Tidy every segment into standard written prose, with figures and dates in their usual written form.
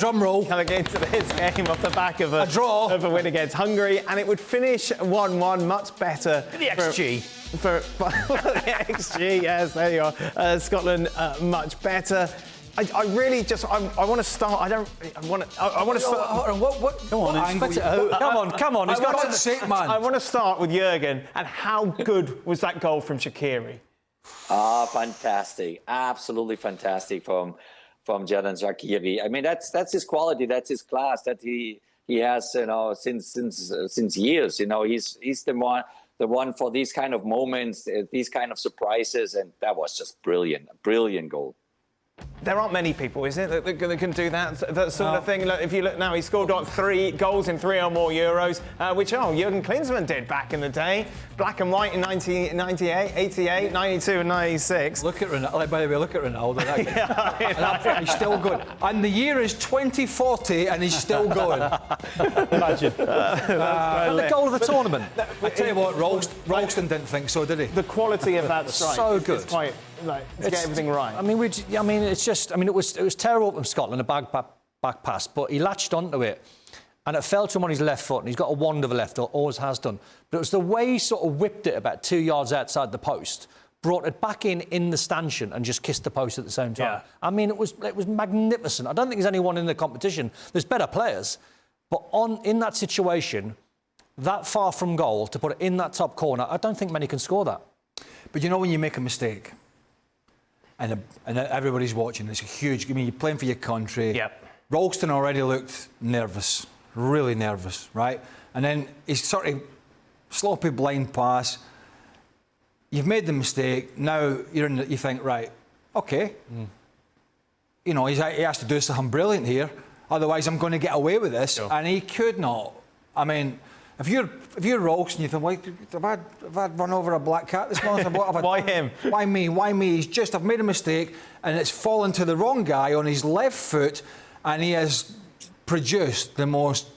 drum roll. Coming into this game off the back of a draw. Of a win against Hungary, and it would finish 1-1, much better. The XG. For the XG, yes, there you are. Scotland, much better. I really just, I want to start. I want to start. What? Come on, expect it out. Come on. He's got to say, man. I want to start with Jurgen and how good was that goal from Shaqiri? Fantastic, absolutely fantastic from Jurgen Shaqiri. I mean, that's his quality, that's his class that he has, since years. He's the one for these kind of moments, these kind of surprises, and that was just brilliant, a brilliant goal. There aren't many people, is it, that can do that sort of thing? Look, if you look now, he scored 3 goals in 3 or more Euros, which Jurgen Klinsmann did back in the day. Black and white in 1998, 88, 92 and 96. Look at Ronaldo. By the way, look at Ronaldo. Yeah, he's still good. And the year is 2040 and he's still going. Imagine. And the goal of the tournament. I tell you what, Ralston didn't think so, did he? The quality of that strike so good. is quite, to get everything right. I mean, it was terrible from Scotland, a back pass, but he latched onto it. And it fell to him on his left foot, and he's got a wand of a left, always has done. But it was the way he sort of whipped it about 2 yards outside the post, brought it back in the stanchion, and just kissed the post at the same time. Yeah. I mean, it was magnificent. I don't think there's anyone in the competition. There's better players, but in that situation, that far from goal, to put it in that top corner, I don't think many can score that. But you know when you make a mistake, and everybody's watching, it's a huge. I mean, you're playing for your country. Yep. Ralston already looked nervous. Really nervous, right? And then he's sort of sloppy blind pass. You've made the mistake. Now you think, right, okay. He has to do something brilliant here. Otherwise, I'm going to get away with this. Sure. And he could not. I mean, if you're Ralston, you think, why have I run over a black cat this morning? Why him? Why me? Why me? I've made a mistake, and it's fallen to the wrong guy on his left foot, and he has produced the most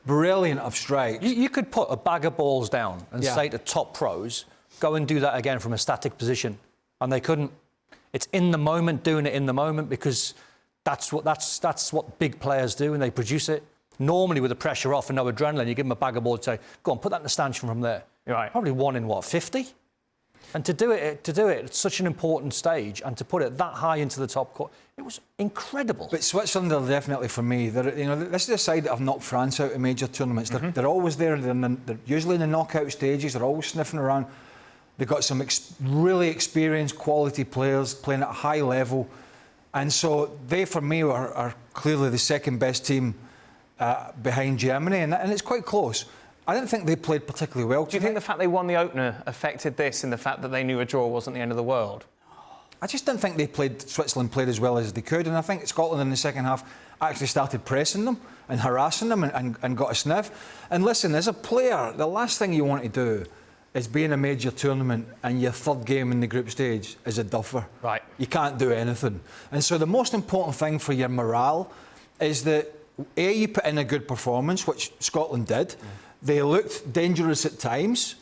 brilliant of strikes. You could put a bag of balls down and say to top pros, go and do that again from a static position, and they couldn't. It's in the moment, doing it in the moment, because that's what big players do, and they produce it. Normally, with the pressure off and no adrenaline, you give them a bag of balls and say, go on, put that in the stanchion from there. Right. Probably 1 in 50? And to do it at such an important stage and to put it that high into the top court, it was incredible. But Switzerland are definitely, for me, this is a side that have knocked France out of major tournaments. They're always there. They're usually in the knockout stages. They're always sniffing around. They've got some really experienced, quality players playing at a high level. And so they, for me, are clearly the second best team behind Germany. And it's quite close. I didn't think they played particularly well. Do you think the fact they won the opener affected this in the fact that they knew a draw wasn't the end of the world? I just didn't think Switzerland played as well as they could, and I think Scotland in the second half actually started pressing them and harassing them and got a sniff. And listen, as a player, the last thing you want to do is be in a major tournament and your third game in the group stage is a duffer. Right. You can't do anything. And so the most important thing for your morale is that, A, you put in a good performance, which Scotland did. They looked dangerous at times.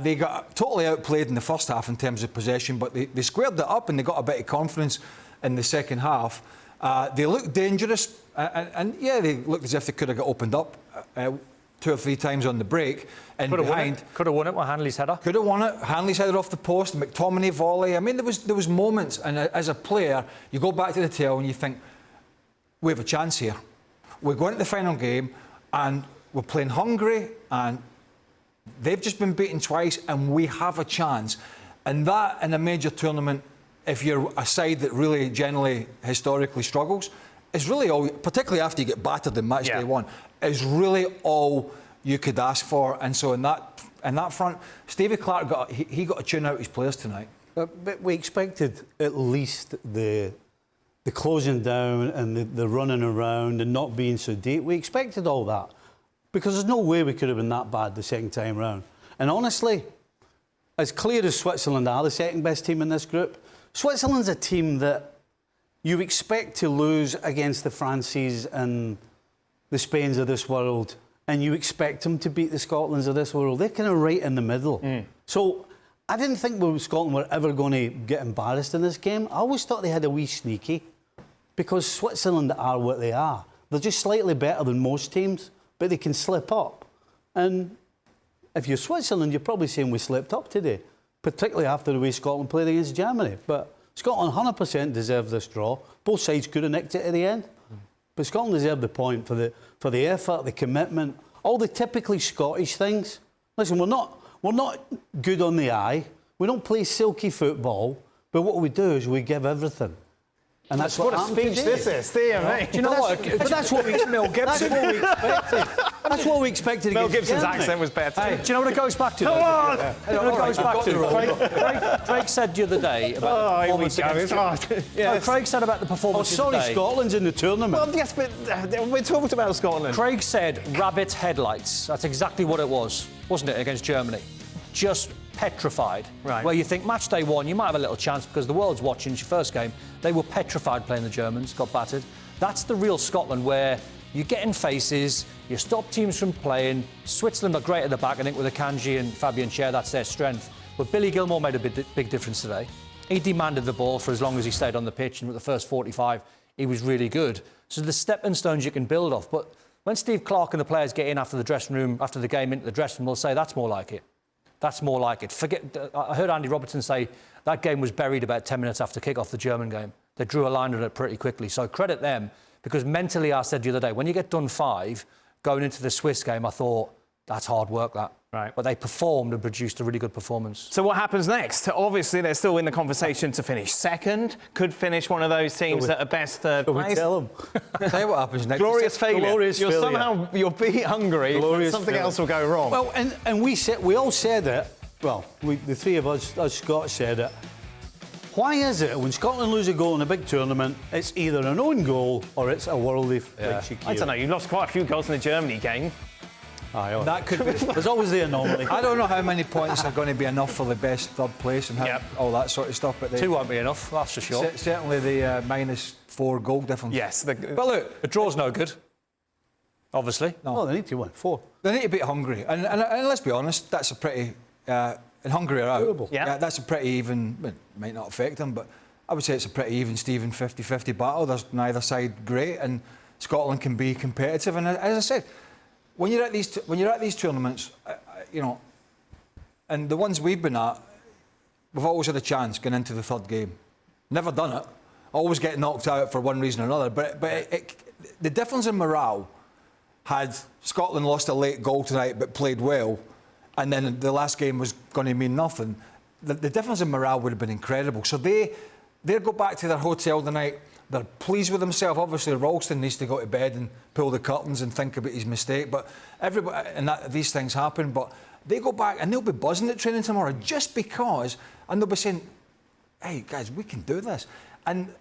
They got totally outplayed in the first half in terms of possession, but they squared it up and they got a bit of confidence in the second half. They looked dangerous, and they looked as if they could have got opened up 2 or 3 times on the break and behind. Could have won it with Hanley's header. Could have won it. Hanley's header off the post, McTominay volley. I mean, there was moments, and as a player, you go back to the tail and you think, we have a chance here. We're going to the final game, and we're playing Hungary, and they've just been beaten twice, and we have a chance. And that, in a major tournament, if you're a side that really generally historically struggles, is really all, particularly after you get battered in match day 1, is really all you could ask for. And so in that front, Stevie Clark got to tune out his players tonight. But we expected at least the closing down and the running around and not being so deep. We expected all that, because there's no way we could have been that bad the second time round. And honestly, as clear as Switzerland are the second best team in this group, Switzerland's a team that you expect to lose against the Frances and the Spains of this world, and you expect them to beat the Scotlands of this world. They're kind of right in the middle. So I didn't think Scotland were ever going to get embarrassed in this game. I always thought they had a wee sneaky, because Switzerland are what they are. They're just slightly better than most teams, but they can slip up. And if you're Switzerland, you're probably saying we slipped up today, particularly after the way Scotland played against Germany. But Scotland 100% deserved this draw. Both sides could have nicked it at the end. But Scotland deserved the point for the effort, the commitment, all the typically Scottish things. Listen, we're not good on the eye. We don't play silky football. But what we do is we give everything. And that's what a speech today. this is, dear me. Do you know what? But that's what we expected. That's what we expected. Mel Gibson's accent was better. Hey, do you know what it goes back to? Come on! You know what it goes back to? Craig said the other day about the performance against hard. Yes. Craig said about the performance Oh, sorry, today. Scotland's in the tournament. Well, yes, but we're talking about Scotland. Craig said rabbit headlights. That's exactly what it was, wasn't it, against Germany? Just petrified. Right. Where you think match day one, you might have a little chance because the world's watching. It's your first game. They were petrified playing the Germans, got battered. That's the real Scotland where you get in faces, you stop teams from playing. Switzerland are great at the back, I think, with Akanji and Fabian Schär, that's their strength. But Billy Gilmour made a big difference today. He demanded the ball for as long as he stayed on the pitch, and with the first 45, he was really good. So the stepping stones you can build off. But when Steve Clarke and the players get in after the dressing room, after the game into the dressing room, they'll say, that's more like it. That's more like it. I heard Andy Robertson say that game was buried about 10 minutes after kick-off the German game. They drew a line on it pretty quickly. So credit them, because mentally, I said the other day, when you get done 5, going into the Swiss game, I thought, that's hard work, that. Right. But they performed and produced a really good performance. So what happens next? Obviously, they're still in the conversation to finish second. Could finish one of those teams that are best third Shall we place. tell them? Tell you what happens next. Glorious failure. Glorious failure. You'll beat Hungary. Glorious Something failure. else will go wrong. Well, and we all said it. Well, the three of us Scots said it. Why is it when Scotland lose a goal in a big tournament, it's either an own goal or it's a worldly like Shaqiri? I don't know. You lost quite a few goals in the Germany game. Aye, That could be. there's always the anomaly. I don't know how many points are going to be enough for the best third place and all that sort of stuff. But 2 won't be enough, that's for sure. Certainly the -4 goal difference. Yes. But look, The draw's no good, obviously. No, they need to win 4. they need to beat Hungary, and let's be honest, that's a pretty. And Hungary are out. Doable. Yeah. That's a pretty even. Well, it might not affect them, but I would say it's a pretty even, Steven 50-50 battle. There's neither side great, and Scotland can be competitive. And as I said, when you're at these tournaments, you know, and the ones we've been at, we've always had a chance going into the third game. Never done it. Always get knocked out for one reason or another. But the difference in morale, had Scotland lost a late goal tonight but played well, and then the last game was going to mean nothing, the difference in morale would have been incredible. So they go back to their hotel tonight. They're pleased with themselves. Obviously, Ralston needs to go to bed and pull the curtains and think about his mistake. But everybody, these things happen. But they go back and they'll be buzzing at training tomorrow just because, and they'll be saying, "Hey guys, we can do this." And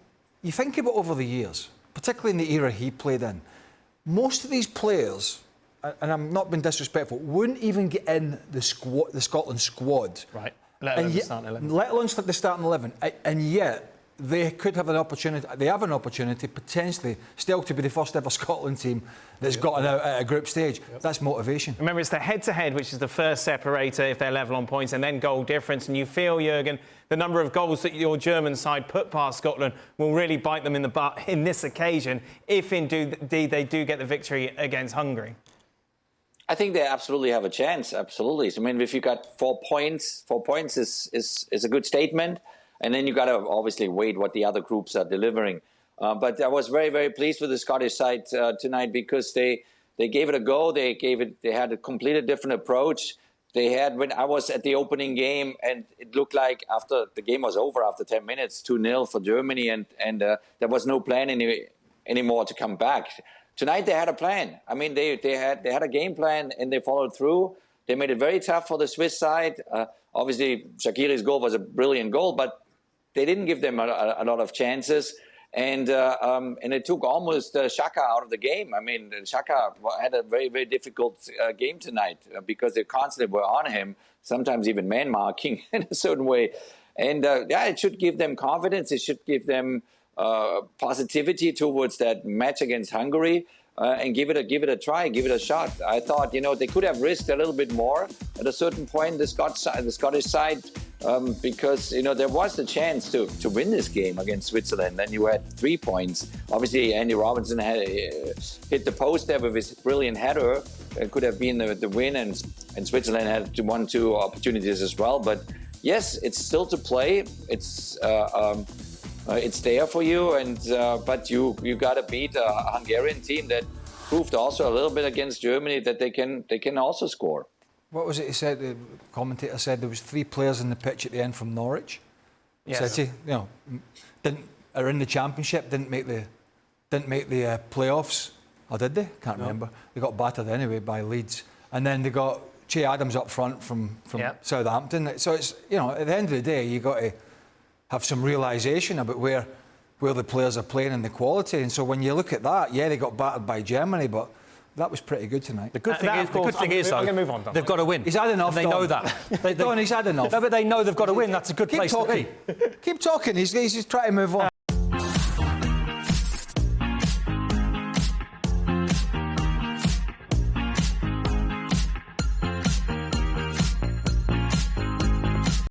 you think about over the years, particularly in the era he played in, most of these players, and I'm not being disrespectful, wouldn't even get in the Scotland squad. Right. Let alone the starting 11. Let alone the starting 11. And yet, they could have an opportunity, they have an opportunity potentially still to be the first ever Scotland team that's gotten out at a group stage. That's motivation. Remember, it's the head-to-head, which is the first separator if they're level on points, and then goal difference. And you feel, Jurgen, the number of goals that your German side put past Scotland will really bite them in the butt in this occasion, if indeed they do get the victory against Hungary. I think they absolutely have a chance. Absolutely. I mean, if you got 4 points, 4 points is a good statement. And then you got to obviously wait what the other groups are delivering. But I was very, very pleased with the Scottish side tonight because they gave it a go. They had a completely different approach. They had, when I was at the opening game, and it looked like after the game was over after 10 minutes, 2-0 for Germany, and there was no plan anymore to come back. Tonight they had a plan. I mean, they had a game plan and they followed through. They made it very tough for the Swiss side. Obviously, Shaqiri's goal was a brilliant goal, but they didn't give them a lot of chances. And it took almost Xhaka out of the game. I mean, Xhaka had a very, very difficult game tonight because they constantly were on him, sometimes even man-marking in a certain way. And, it should give them confidence. It should give them positivity towards that match against Hungary. And give it a try, give it a shot. I thought, they could have risked a little bit more. At a certain point, the Scottish side because there was the chance to win this game against Switzerland. And you had 3 points. Obviously, Andy Robertson had hit the post there with his brilliant header. It could have been the win, and Switzerland had 1-2 opportunities as well. But yes, it's still to play. It's there for you, but you got to beat a Hungarian team that proved also a little bit against Germany that they can also score. What was it he said? The commentator said there was 3 players in the pitch at the end from Norwich. Yes. City, are in the Championship, didn't make the playoffs. Or did they? Can't remember. They got battered anyway by Leeds, and then they got Che Adams up front from Southampton. So it's at the end of the day, you got to have some realisation about where the players are playing and the quality. And so when you look at that, they got battered by Germany, but that was pretty good tonight. The good thing is, though, they've got to win. He's had enough. They know that. Don, he's had enough. No, but they know they've got to win. That's a good place to be. Keep talking. He's trying to move on.